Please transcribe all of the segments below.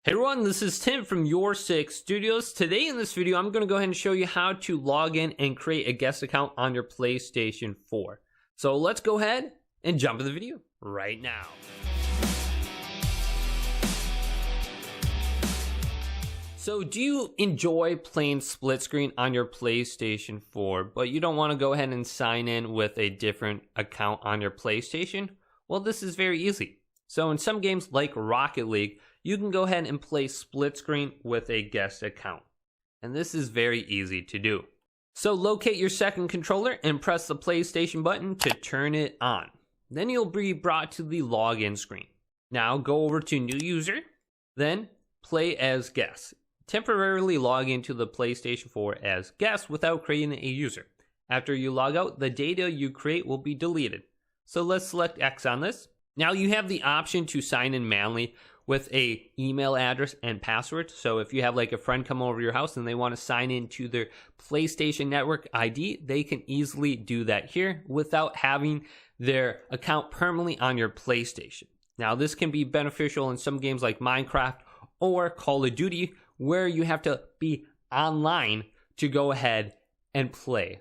Hey everyone, this is Tim from YourSixStudios. Today in this video, I'm going to go ahead and show you how to log in and create a guest account on your PlayStation 4. So let's go ahead and jump into the video right now. So do you enjoy playing split screen on your PlayStation 4, but you don't want to go ahead and sign in with a different account on your PlayStation? Well, this is very easy. So in some games like Rocket League, you can go ahead and play split screen with a guest account. And this is very easy to do. So locate your second controller and press the PlayStation button to turn it on. Then you'll be brought to the login screen. Now go over to new user, then play as guest. Temporarily log into the PlayStation 4 as guest without creating a user. After you log out, the data you create will be deleted. So let's select X on this. Now you have the option to sign in manually with a email address and password. So if you have like a friend come over your house and they want to sign into their PlayStation Network ID, they can easily do that here without having their account permanently on your PlayStation. Now this can be beneficial in some games like Minecraft or Call of Duty, where you have to be online to go ahead and play.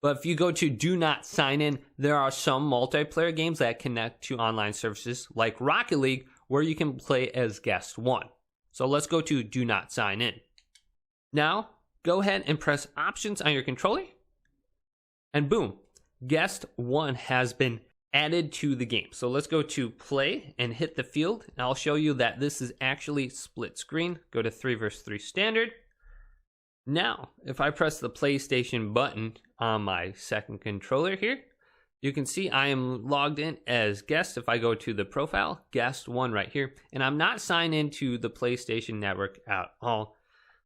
But if you go to do not sign in, there are some multiplayer games that connect to online services like Rocket League, where you can play as guest 1. So let's go to do not sign in. Now go ahead and press options on your controller, and boom, guest 1 has been added to the game. So let's go to play and hit the field, and I'll show you that this is actually split screen. Go to 3 vs 3 standard. Now if I press the PlayStation button on my second controller here, you can see I am logged in as guest. If I go to the profile, guest 1 right here, and I'm not signed into the PlayStation Network at all.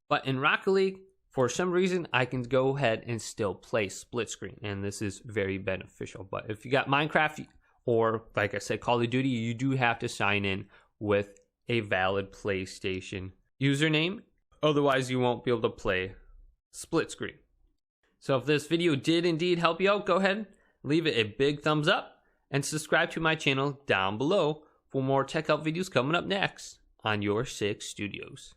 But in Rocket League, for some reason, I can go ahead and still play split screen, and this is very beneficial. But if you got Minecraft or, like I said, Call of Duty, you do have to sign in with a valid PlayStation username. Otherwise, you won't be able to play split screen. So if this video did indeed help you out, go ahead, leave it a big thumbs up, and subscribe to my channel down below for more tech help videos coming up next on YourSixStudios.